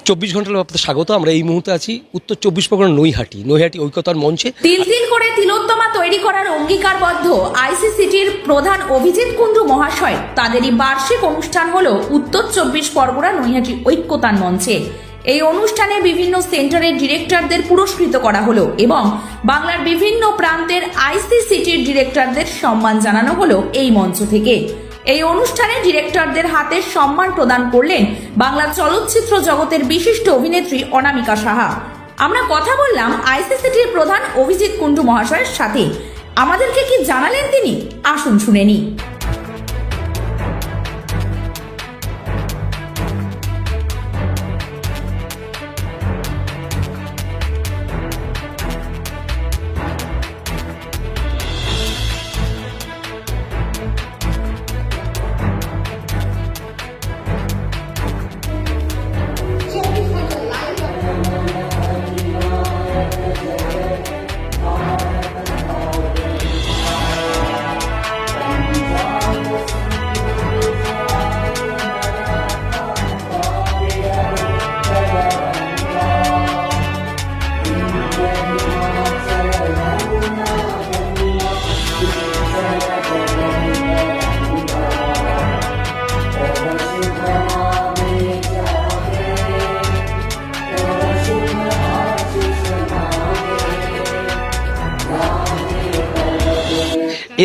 24 ঘন্টার আপনাদের স্বাগত। আমরা এই মুহূর্তে আছি উত্তর 24 পরগনা নৈহাটি ঐক্যতার মঞ্চে। তিল তিল করে তিলোত্তমা তৈরি করার অঙ্গীকারবদ্ধ আইসিসিটির প্রধান অভিজিৎ কুণ্ডু মহাশয় তাদেরই বার্ষিক অনুষ্ঠান হলো উত্তর 24 পরগনা নৈহাটি ঐক্যতান মঞ্চে। এই অনুষ্ঠানে বিভিন্ন সেন্টারের ডিরেক্টরদের পুরস্কৃত করা হলো এবং বাংলার বিভিন্ন প্রান্তের আইসিসিটির ডিরেক্টরদের সম্মান জানানো হলো এই মঞ্চ থেকে। এই অনুষ্ঠানে ডিরেক্টরদের হাতে সম্মান প্রদান করলেন বাংলা চলচ্চিত্র জগতের বিশিষ্ট অভিনেত্রী অনামিকা সাহা। আমরা কথা বললাম আইসিসিটির প্রধান অভিজিৎ কুণ্ডু মহাশয়ের সাথে। আমাদেরকে কি জানালেন তিনি, আসুন শুনে নিই।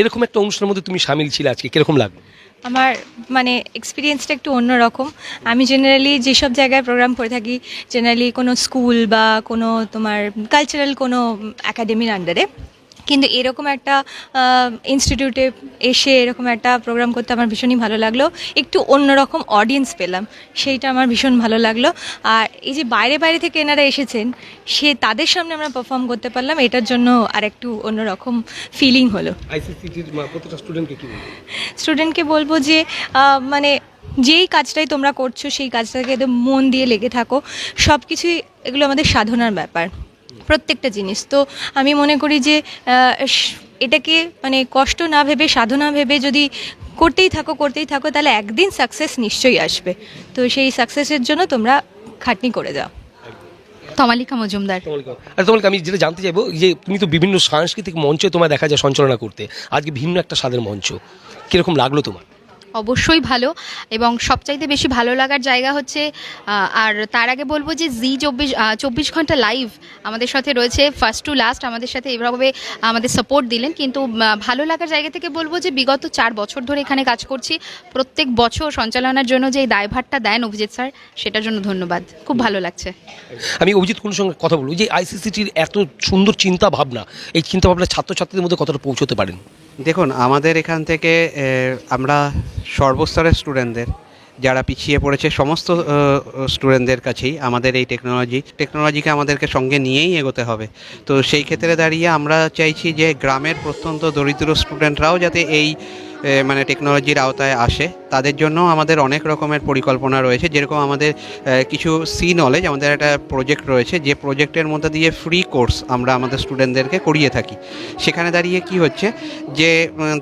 এরকম একটা অনুষ্ঠানের মধ্যে তুমি সামিল ছিলে, আজকে কিরকম লাগলো? আমার মানে এক্সপিরিয়েন্সটা একটু অন্যরকম। আমি জেনারেলি যেসব জায়গায় প্রোগ্রাম করে থাকি, জেনারেলি কোনো স্কুল বা কোনো তোমার কালচারাল কোনো একাডেমির আন্ডারে, কিন্তু এরকম একটা ইনস্টিটিউটে এসে এরকম একটা প্রোগ্রাম করতে আমার ভীষণই ভালো লাগলো। একটু অন্যরকম অডিয়েন্স পেলাম, সেইটা আমার ভীষণ ভালো লাগলো। আর এই যে বাইরে বাইরে থেকে এনারা এসেছেন, তাদের সামনে আমরা পারফর্ম করতে পারলাম, এটার জন্য আর একটু অন্যরকম ফিলিং হলো। আইসিসিটির প্রত্যেকটা স্টুডেন্টকে কি বলবো? স্টুডেন্টকে বলবো যে মানে যেই কাজটাই তোমরা করছো সেই কাজটাকে একদম মন দিয়ে লেগে থাকো। সব কিছুই এগুলো আমাদের সাধনার ব্যাপার, প্রত্যেকটা জিনিস। তো আমি মনে করি যে এটাকে মানে কষ্ট না ভেবে, সাধনা ভেবে যদি করতেই থাকো তাহলে একদিন সাকসেস নিশ্চয়ই আসবে। তো সেই সাকসেসের জন্য তোমরা খাটনি করে যাও। তমালিকা মজুমদার। আর তোমাকে আমি যেটা জানতে চাইবো, যে তুমি তো বিভিন্ন সাংস্কৃতিক মঞ্চে তোমায় দেখা যায় সঞ্চালনা করতে, আজকে ভিন্ন একটা স্বাদের মঞ্চ, কিরকম লাগলো তোমার? অবশ্যই ভালো, এবং সবচাইতে বেশি ভালো লাগার জায়গা হচ্ছে আর তার আগে বলবো যে জি 24 ঘন্টা লাইভ আমাদের সাথে রয়েছে ফার্স্ট টু লাস্ট, আমাদের সাথে এভাবে আমাদের সাপোর্ট দিলেন। কিন্তু ভালো লাগার জায়গা থেকে বলবো যে বিগত 4 বছর ধরে এখানে কাজ করছি, প্রত্যেক বছর সঞ্চালনার জন্য যে এই দায়ভারটা দেন অভিজিৎ স্যার, সেটার জন্য ধন্যবাদ। খুব ভালো লাগছে। আমি অভিজিৎ কুণ্ডুর সঙ্গে কথা বলবো, যে আইসিসিটির এত সুন্দর চিন্তা ভাবনা, এই চিন্তা ভাবনা ছাত্রছাত্রীদের মধ্যে কতটা পৌঁছতে পারেন? দেখুন, আমাদের এখান থেকে আমরা সর্বস্তরের স্টুডেন্টদের, যারা পিছিয়ে পড়েছে সমস্ত স্টুডেন্টদের কাছেই আমাদের এই টেকনোলজিকে আমাদেরকে সঙ্গে নিয়েই এগোতে হবে। তো সেই ক্ষেত্রে দাঁড়িয়ে আমরা চাইছি যে গ্রামের প্রত্যন্ত দরিদ্র স্টুডেন্টরাও যাতে এই মানে টেকনোলজির আওতায় আসে, তাদের জন্য আমাদের অনেক রকমের পরিকল্পনা রয়েছে। যেরকম আমাদের কিছু নলেজ, আমাদের একটা প্রজেক্ট রয়েছে, যে প্রজেক্টের মধ্যে দিয়ে ফ্রি কোর্স আমরা আমাদের স্টুডেন্টদেরকে করিয়ে থাকি। সেখানে দাঁড়িয়ে কি হচ্ছে যে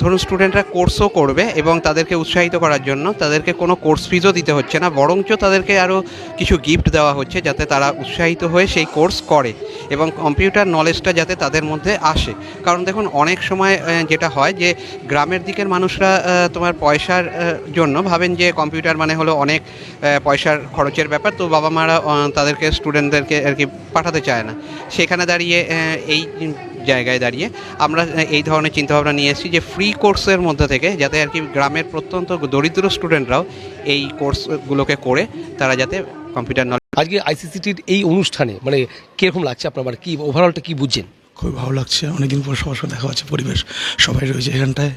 ধরুন স্টুডেন্টরা কোর্সও করবে এবং তাদেরকে উৎসাহিত করার জন্য তাদেরকে কোনো কোর্স ফিজও দিতে হচ্ছে না, বরঞ্চ তাদেরকে আরও কিছু গিফট দেওয়া হচ্ছে যাতে তারা উৎসাহিত হয়ে সেই কোর্স করে এবং কম্পিউটার নলেজটা যাতে তাদের মধ্যে আসে। কারণ দেখুন, অনেক সময় যেটা হয় যে গ্রামের দিকের মানুষরা তোমার পয়সার জন্য ভাবেন যে কম্পিউটার মানে হলো অনেক পয়সার খরচের ব্যাপার, তো বাবা মারা তাদেরকে স্টুডেন্টদেরকে আর কি পাঠাতে চায় না। সেখানে দাঁড়িয়ে এই জায়গায় দাঁড়িয়ে আমরা এই ধরনের চিন্তাভাবনা নিয়ে এসেছি যে ফ্রি কোর্সের মধ্যে থেকে যাতে আর কি গ্রামের প্রত্যন্ত দরিদ্র স্টুডেন্টরাও এই কোর্সগুলোকে করে তারা যাতে কম্পিউটার নলেজ। আজকে আইসিসিটির এই অনুষ্ঠানে মানে কিরকম লাগছে আপনার, মানে কি ওভারঅলটা কি বুঝছেন? খুবই ভালো লাগছে, অনেকদিন পর সবার সঙ্গে দেখা হচ্ছে, পরিবেশ সবাই রয়েছে এখানটায়,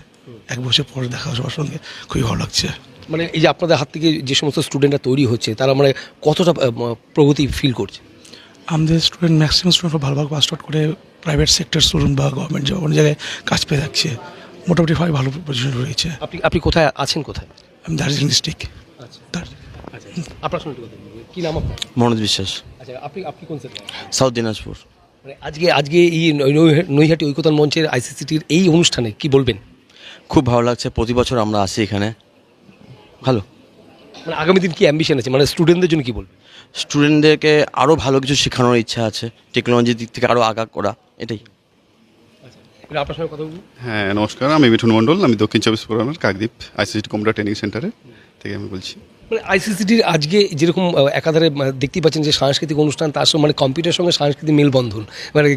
1 বছর পর দেখা সবার সঙ্গে, খুবই ভালো লাগছে। মানে এই যে আপনাদের হাত থেকে যে সমস্ত স্টুডেন্টরা তৈরি হচ্ছে, তারা মানে কতটা প্রগতি ফিল করছে? আমাদের স্টুডেন্ট ম্যাক্সিমাম স্টুডেন্ট ভালোভাবে পাস আউট করে প্রাইভেট সেক্টর স্টুডেন্ট বা গভর্নমেন্ট জব অনেক জায়গায় কাজ পেয়ে থাকছে, মোটামুটি সবাই ভালো পজিশনে রয়েছে। আপনি কোথায় আছেন? কোথায়? আমি দার্জিলিং ডিস্ট্রিক্ট। আপনার সঙ্গে কি নাম আপনার? মনোজ বিশ্বাস। আচ্ছা, আপনি কোন সেক্টর? সাউথ দিনাজপুর। মানে আজকে এই নৈহাটি ঐক্যতান মঞ্চের আইসিসিটির এই অনুষ্ঠানে কি বলবেন? খুব ভালো লাগছে, প্রতি বছর আমরা আসি এখানে, ভালো। মানে আগামী দিন কি অ্যাম্বিশন আছে, মানে স্টুডেন্টদের জন্য কি বলবে? স্টুডেন্টদেরকে আরও ভালো কিছু শেখানোর ইচ্ছা আছে, টেকনোলজির দিক থেকে আরও আগা করা, এটাই। মানে আপনার সঙ্গে কথা বলবো। হ্যাঁ নমস্কার, আমি মিঠুন মণ্ডল, আমি দক্ষিণ চব্বিশ পরগনার কাকদ্বীপ আইসিসি কম্পিউটার ট্রেনিং সেন্টারে থেকে আমি বলছি। মানে আইসিসিটির আজকে যেরকম একাধারে দেখতেই পাচ্ছেন যে সাংস্কৃতিক অনুষ্ঠান, তার সঙ্গে মানে কম্পিউটারের সঙ্গে সাংস্কৃতিক মেলবন্ধন, মানে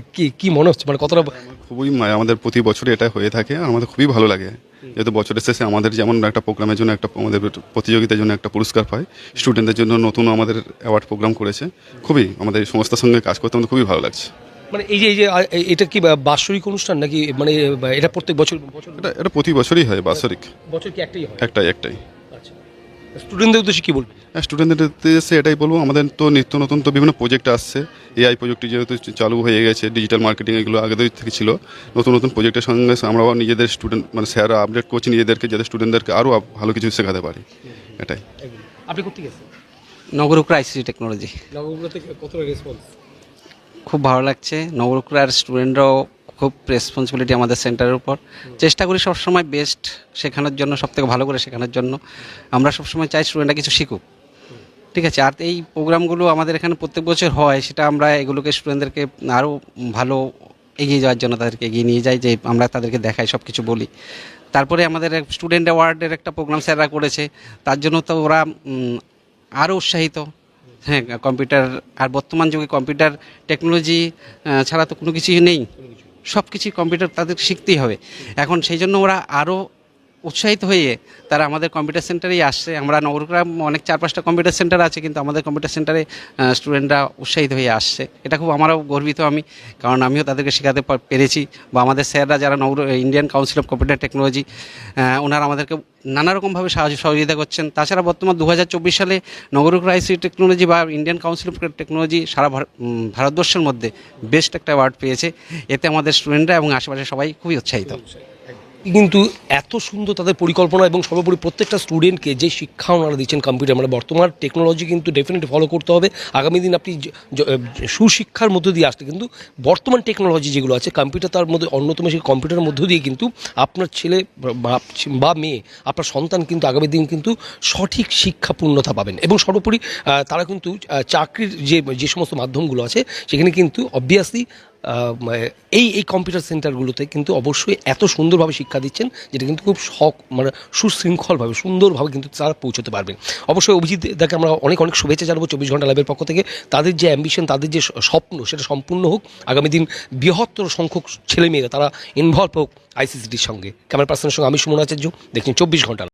কি মনে হচ্ছে, মানে কতটা? খুবই আমাদের প্রতি বছরই এটা হয়ে থাকে, আর আমাদের খুবই ভালো লাগে, যেহেতু বছরের শেষে আমাদের যেমন একটা প্রোগ্রামের জন্য একটা আমাদের প্রতিযোগিতার জন্য একটা পুরস্কার পায়, স্টুডেন্টদের জন্য নতুন আমাদের অ্যাওয়ার্ড প্রোগ্রাম করেছে, খুবই আমাদের এই সংস্থার সঙ্গে কাজ করতে আমাদের খুবই ভালো লাগছে। মানে এই যে এটা কি বাৎসরিক অনুষ্ঠান নাকি, মানে এটা প্রত্যেক বছর এটা প্রতি বছরই হয় বাৎসরিক, বছর কি একটাই হয়? একটাই। আচ্ছা, স্টুডেন্টদের উদ্দেশ্যে কি বলবেন? স্টুডেন্টদের উদ্দেশ্যে এটাই বলবো, আমাদের তো নিত্য নতুন তো বিভিন্ন প্রজেক্ট আসছে, এআই প্রজেক্টটি যেহেতু চালু হয়ে গেছে, ডিজিটাল মার্কেটিং এগুলো আগে থেকে ছিল, নতুন নতুন প্রজেক্টের সঙ্গে আমরাও নিজেদের স্টুডেন্ট মানে স্যাররা আপডেট করছি নিজেদেরকে, যাতে স্টুডেন্টদেরকে আরও ভালো কিছু শেখাতে পারি, এটাই। আপনি করতে গেছেন নগরুকরা আইসিটি টেকনোলজি। নবগ্রহ থেকে কতটা রেসপন্স? খুব ভালো লাগছে, নগরুকরার স্টুডেন্টরাও খুব রেসপন্সিবিলিটি আমাদের সেন্টারের উপর। চেষ্টা করি সবসময় বেস্ট শেখানোর জন্য, সবথেকে ভালো করে শেখানোর জন্য। আমরা সবসময় চাই স্টুডেন্টরা কিছু শিখুক, ঠিক আছে। আর এই প্রোগ্রামগুলো আমাদের এখানে প্রত্যেক বছর হয়, সেটা আমরা এগুলোকে স্টুডেন্টদেরকে আরও ভালো এগিয়ে যাওয়ার জন্য তাদেরকে এগিয়ে নিয়ে যাই, যে আমরা তাদেরকে দেখাই, সব কিছু বলি। তারপরে আমাদের স্টুডেন্ট অ্যাওয়ার্ডের একটা প্রোগ্রাম স্যাররা করেছে, তার জন্য তো ওরা আরও উৎসাহিত। হ্যাঁ, কম্পিউটার, আর বর্তমান যুগে কম্পিউটার টেকনোলজি ছাড়া তো কোনো কিছুই নেই, সব কিছুই কম্পিউটার তাদের শিখতেই হবে এখন। সেই জন্য ওরা আরও উৎসাহিত হয়ে তারা আমাদের কম্পিউটার সেন্টারেই আসছে। আমরা নগরগ্রাম অনেক 4-5টা কম্পিউটার সেন্টার আছে, কিন্তু আমাদের কম্পিউটার সেন্টারে স্টুডেন্টরা উৎসাহিত হয়ে আসছে। এটা খুব আমারও গর্বিত আমি, কারণ আমিও তাদেরকে শেখাতে পেরেছি, বা আমাদের স্যাররা যারা Indian council of computer technology, ওনারা আমাদেরকে নানা রকমভাবে সহযোগিতা করছেন। তাছাড়া বর্তমান 2024 সালে নগরগ্রাম আইসিটি টেকনোলজি বা ইন্ডিয়ান কাউন্সিল অফ টেকনোলজি সারা ভারতবর্ষের মধ্যে বেস্ট একটা অ্যাওয়ার্ড পেয়েছে। এতে আমাদের স্টুডেন্টরা এবং আশেপাশে সবাই খুবই উৎসাহিত। কিন্তু এত সুন্দর তাদের পরিকল্পনা, এবং সর্বোপরি প্রত্যেকটা স্টুডেন্টকে যে শিক্ষা ওনারা দিচ্ছেন কম্পিউটার, মানে বর্তমান টেকনোলজি কিন্তু ডেফিনেটলি ফলো করতে হবে। আগামী দিন আপনি সুশিক্ষার মধ্য দিয়ে আসতে, কিন্তু বর্তমান টেকনোলজি যেগুলো আছে কম্পিউটার, তার মধ্যে অন্যতম সেই কম্পিউটারের মধ্য দিয়ে কিন্তু আপনার ছেলে বা মেয়ে, আপনার সন্তান কিন্তু আগামী দিন কিন্তু সঠিক শিক্ষা পূর্ণতা পাবেন। এবং সর্বোপরি তারা কিন্তু চাকরির যে সমস্ত মাধ্যমগুলো আছে সেখানে কিন্তু অবভিয়াসলি এই কম্পিউটার সেন্টারগুলোতে কিন্তু অবশ্যই এত সুন্দরভাবে শিক্ষা দিচ্ছেন, যেটা কিন্তু খুব মানে সুশৃঙ্খলভাবে সুন্দরভাবে কিন্তু তারা পৌঁছতে পারবেন। অবশ্যই অভিজিৎ দাকে আমরা অনেক শুভেচ্ছা জানাবো 24 ঘন্টা লাইভের পক্ষ থেকে। তাদের যে অ্যাম্বিশন, তাদের যে স্বপ্ন, সেটা সম্পূর্ণ হোক। আগামী দিন বৃহত্তর সংখ্যক ছেলেমেয়েরা তারা ইনভলভ হোক আইসিসিটির সঙ্গে। ক্যামেরা পার্সনের সঙ্গে আমি সুমন আচার্য, দেখছেন 24 ঘন্টা।